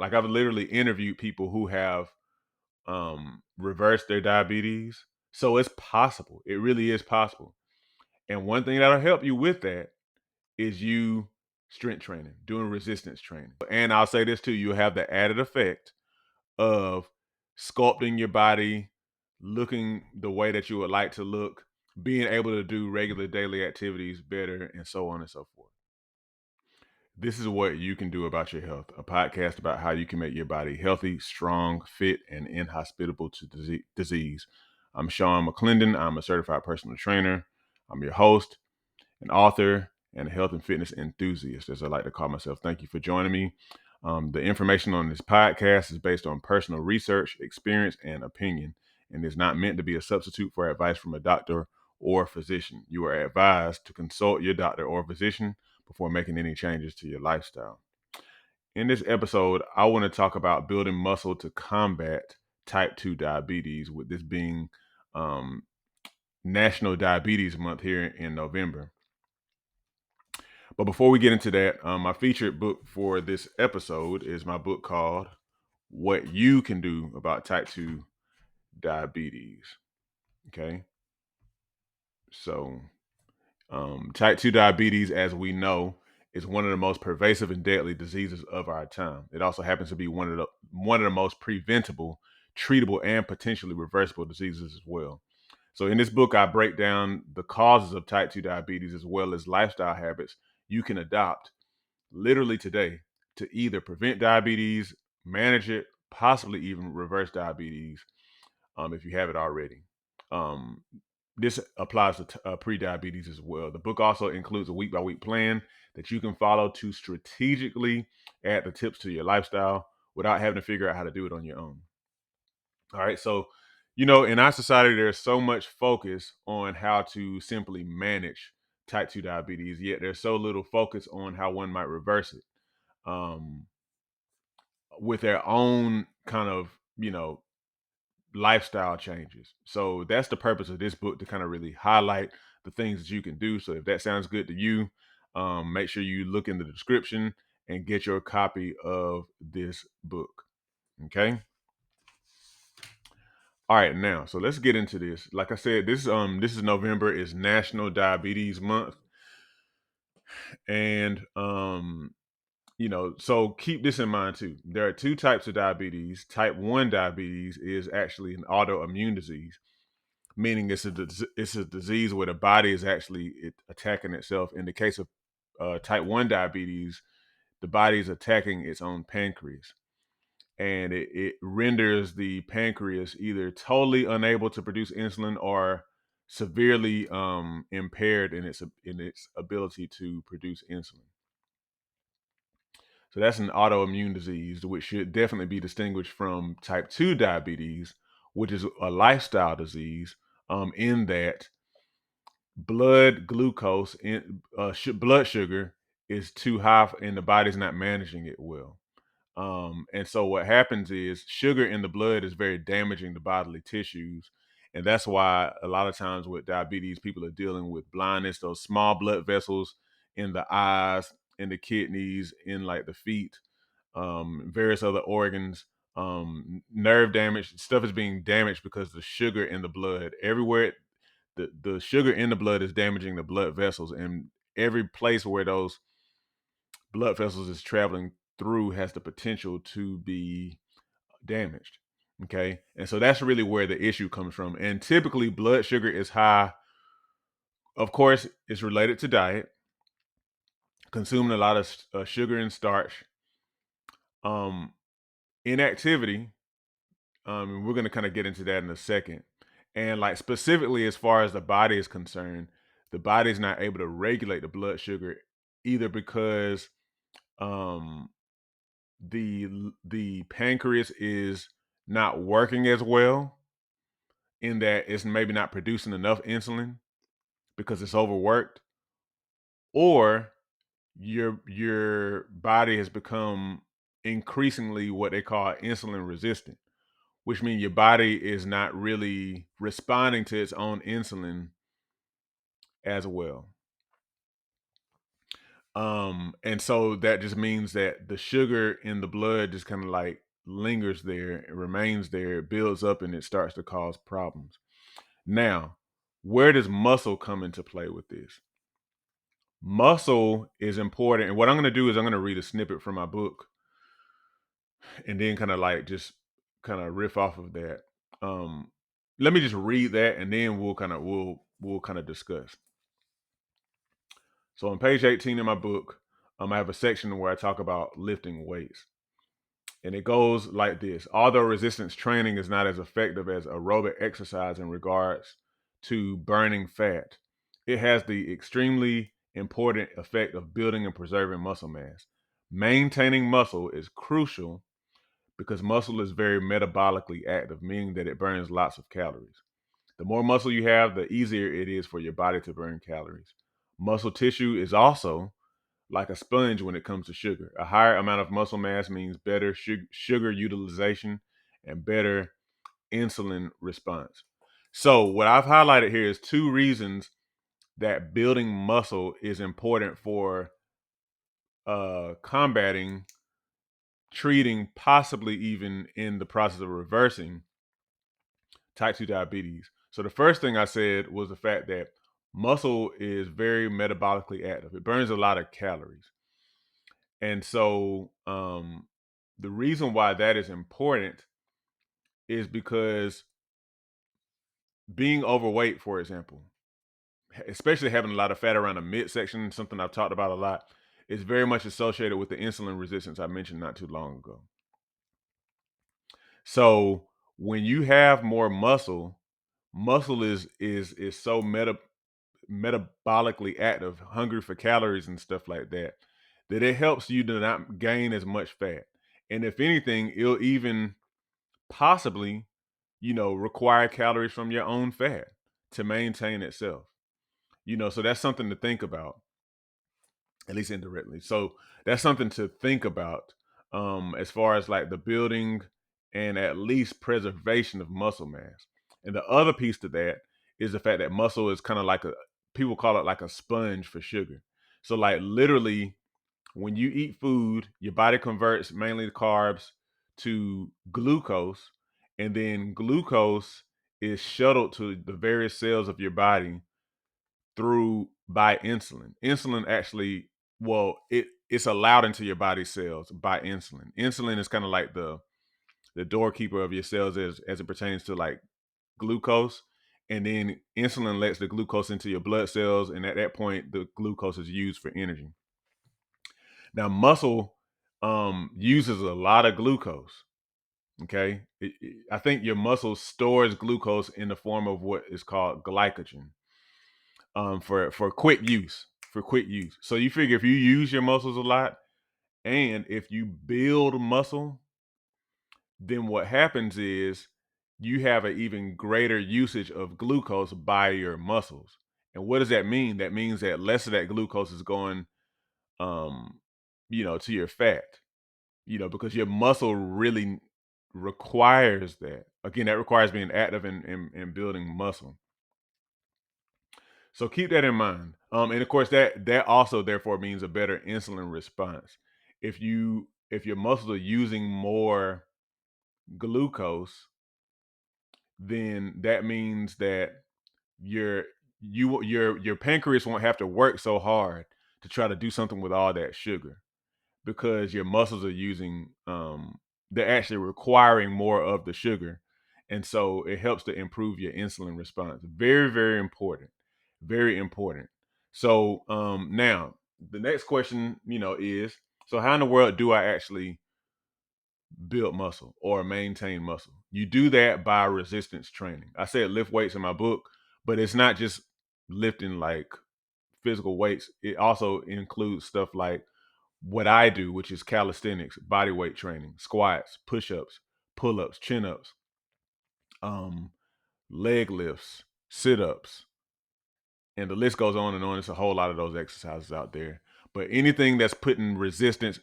Like I've literally interviewed people who have reversed their diabetes. So it's possible. It really is possible. And one thing that'll help you with that is you strength training, doing resistance training. And I'll say this too, you have the added effect of sculpting your body, looking the way that you would like to look, being able to do regular daily activities better, and so on and so forth. This is what you can do about your health, a podcast about how you can make your body healthy, strong, fit, and inhospitable to disease. I'm Sean McClendon. I'm a certified personal trainer. I'm your host, an author, and a health and fitness enthusiast, as I like to call myself. Thank you for joining me. The information on this podcast is based on personal research, experience, and opinion, and is not meant to be a substitute for advice from a doctor or physician. You are advised to consult your doctor or physician before making any changes to your lifestyle. In this episode, I want to talk about building muscle to combat type 2 diabetes, with this being um, National Diabetes Month here in November. But before we get into that, my featured book for this episode is my book called What You Can Do About Type 2 Diabetes. Okay. So, type 2 diabetes, as we know, is one of the most pervasive and deadly diseases of our time. It also happens to be one of the most preventable, treatable, and potentially reversible diseases as well. So in this book, I break down the causes of type 2 diabetes as well as lifestyle habits you can adopt literally today to either prevent diabetes, manage it, possibly even reverse diabetes if you have it already. Um, this applies to pre-diabetes as well. The book also includes a week-by-week plan that you can follow to strategically add the tips to your lifestyle without having to figure out how to do it on your own. All right, so in our society, there's so much focus on how to simply manage type 2 diabetes, yet there's so little focus on how one might reverse it um, with their own kind of, lifestyle changes. So that's the purpose of this book, to kind of really highlight the things that you can do. So if that sounds good to you, make sure you look in the description and get your copy of this book. Okay. All right, now, so let's get into this. Like I said, this is November, is National Diabetes Month. And so keep this in mind too. There are two types of diabetes. Type 1 diabetes is actually an autoimmune disease, meaning it's a disease where the body is actually attacking itself. In the case of type 1 diabetes, the body is attacking its own pancreas, and it renders the pancreas either totally unable to produce insulin or severely impaired in its ability to produce insulin. So that's an autoimmune disease, which should definitely be distinguished from type 2 diabetes, which is a lifestyle disease, in that blood glucose blood sugar is too high and the body's not managing it well. And so what happens is sugar in the blood is very damaging to bodily tissues. And that's why a lot of times with diabetes, people are dealing with blindness, those small blood vessels in the eyes, in the kidneys, in like the feet, various other organs, nerve damage. Stuff is being damaged because the sugar in the blood, everywhere the sugar in the blood is damaging the blood vessels, and every place where those blood vessels is traveling through has the potential to be damaged. Okay. And so that's really where the issue comes from. And typically, blood sugar is high. Of course, it's related to diet, consuming a lot of sugar and starch, um, inactivity. And we're going to kind of get into that in a second. And like specifically, as far as the body is concerned, the body is not able to regulate the blood sugar either because um, the pancreas is not working as well, in that it's maybe not producing enough insulin because it's overworked, or your body has become increasingly what they call insulin resistant, which means your body is not really responding to its own insulin as well. And so that just means that the sugar in the blood just kind of like lingers there, it remains there, it builds up, and it starts to cause problems. Now, where does muscle come into play with this? Muscle is important. And what I'm going to do is I'm going to read a snippet from my book and then kind of like just kind of riff off of that. Um, Let me just read that and then we'll kind of discuss. So on page 18 in my book, I have a section where I talk about lifting weights. And it goes like this. Although resistance training is not as effective as aerobic exercise in regards to burning fat, it has the extremely important effect of building and preserving muscle mass. Maintaining muscle is crucial because muscle is very metabolically active, meaning that it burns lots of calories. The more muscle you have, the easier it is for your body to burn calories. Muscle tissue is also like a sponge when it comes to sugar. A higher amount of muscle mass means better sugar utilization and better insulin response. So, what I've highlighted here is two reasons that building muscle is important for combating, treating, possibly even in the process of reversing type 2 diabetes. So, the first thing I said was the fact that muscle is very metabolically active, it burns a lot of calories. And so, the reason why that is important is because being overweight, for example, especially having a lot of fat around the midsection, something I've talked about a lot, is very much associated with the insulin resistance I mentioned not too long ago. So when you have more muscle, muscle is so metabolically active, hungry for calories and stuff like that, that it helps you to not gain as much fat. And if anything, it'll even possibly, require calories from your own fat to maintain itself. So that's something to think about, at least indirectly. So that's something to think about as far as like the building and at least preservation of muscle mass. And the other piece to that is the fact that muscle is kind of like people call it like a sponge for sugar. So like literally when you eat food, your body converts mainly the carbs to glucose, and then glucose is shuttled to the various cells of your body through by insulin. Insulin actually, well, it's allowed into your body cells by insulin. Insulin is kind of like the doorkeeper of your cells as it pertains to like glucose. And then insulin lets the glucose into your blood cells, and at that point, the glucose is used for energy. Now, muscle uses a lot of glucose. Okay, I think your muscle stores glucose in the form of what is called glycogen for quick use. For quick use. So you figure if you use your muscles a lot, and if you build muscle, then what happens is you have an even greater usage of glucose by your muscles. And what does that mean? That means that less of that glucose is going, um, to your fat. Because your muscle really requires that. Again, that requires being active and building muscle. So keep that in mind. And of course, that also therefore means a better insulin response. If your muscles are using more glucose, then that means that your pancreas won't have to work so hard to try to do something with all that sugar, because your muscles are using they're actually requiring more of the sugar, and so it helps to improve your insulin response. Very, very important. Very important. So now the next question is, so how in the world do I actually build muscle or maintain muscle? You do that by resistance training. I said lift weights in my book, but it's not just lifting like physical weights. It also includes stuff like what I do, which is calisthenics, body weight training, squats, push-ups, pull-ups, chin-ups, um, leg lifts, sit-ups, and the list goes on and on. It's a whole lot of those exercises out there. But anything that's putting resistance,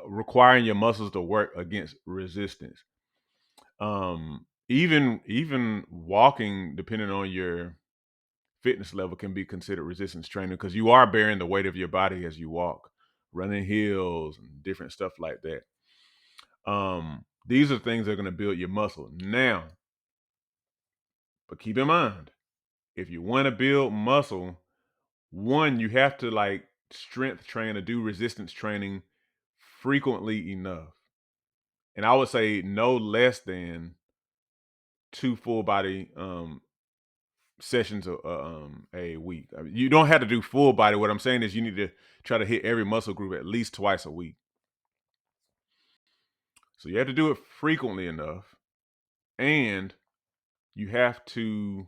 requiring your muscles to work against resistance, even walking, depending on your fitness level can be considered resistance training because you are bearing the weight of your body as you walk, running hills and different stuff like that. These are things that are going to build your muscle. Now, but keep in mind, if you want to build muscle, one, you have to like strength train or do resistance training frequently enough. And I would say no less than 2 full body sessions a week. I mean, you don't have to do full body. What I'm saying is you need to try to hit every muscle group at least twice a week. So you have to do it frequently enough, and you have to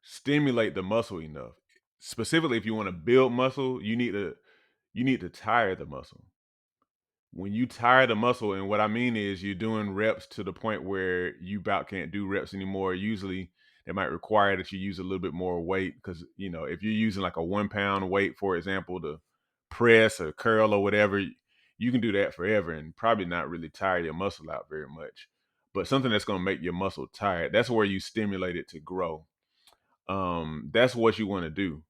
stimulate the muscle enough. Specifically, if you want to build muscle, you need to tire the muscle. When you tire the muscle, and what I mean is you're doing reps to the point where you about can't do reps anymore. Usually it might require that you use a little bit more weight because if you're using like a 1 pound weight, for example, to press or curl or whatever, you can do that forever and probably not really tire your muscle out very much. But something that's going to make your muscle tired, that's where you stimulate it to grow. That's what you want to do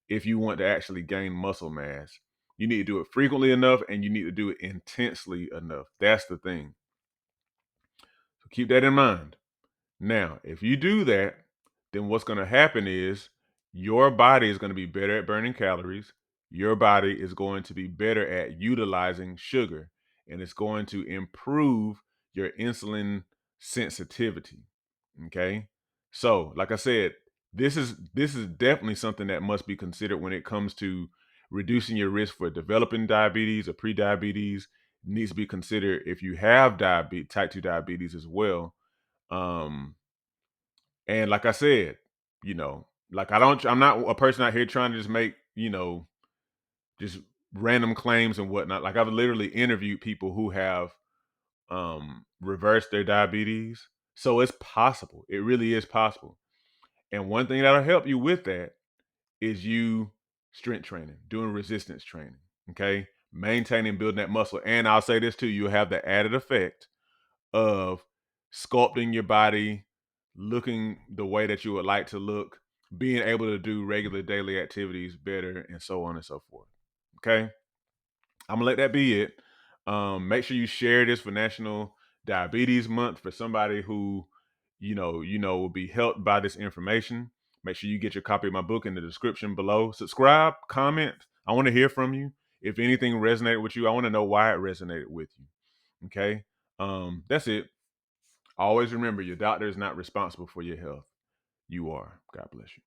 if you want to actually gain muscle mass. You need to do it frequently enough and you need to do it intensely enough. That's the thing. So keep that in mind. Now, if you do that, then what's going to happen is your body is going to be better at burning calories. Your body is going to be better at utilizing sugar, and it's going to improve your insulin sensitivity. Okay? So, like I said, this is definitely something that must be considered when it comes to reducing your risk for developing diabetes or pre-diabetes. It needs to be considered if you have diabetes, type 2 diabetes as well. Um, and like I said, like I'm not a person out here trying to just make, just random claims and whatnot. Like I've literally interviewed people who have reversed their diabetes. So it's possible. It really is possible. And one thing that'll help you with that is you strength training, doing resistance training. Okay. Maintaining, building that muscle. And I'll say this too, you'll have the added effect of sculpting your body, looking the way that you would like to look, being able to do regular daily activities better, and so on and so forth. Okay. I'm gonna let that be it. Make sure you share this for National Diabetes Month for somebody who will be helped by this information. Make sure you get your copy of my book in the description below. Subscribe, comment. I want to hear from you. If anything resonated with you, I want to know why it resonated with you. Okay. That's it. Always remember your doctor is not responsible for your health. You are. God bless you.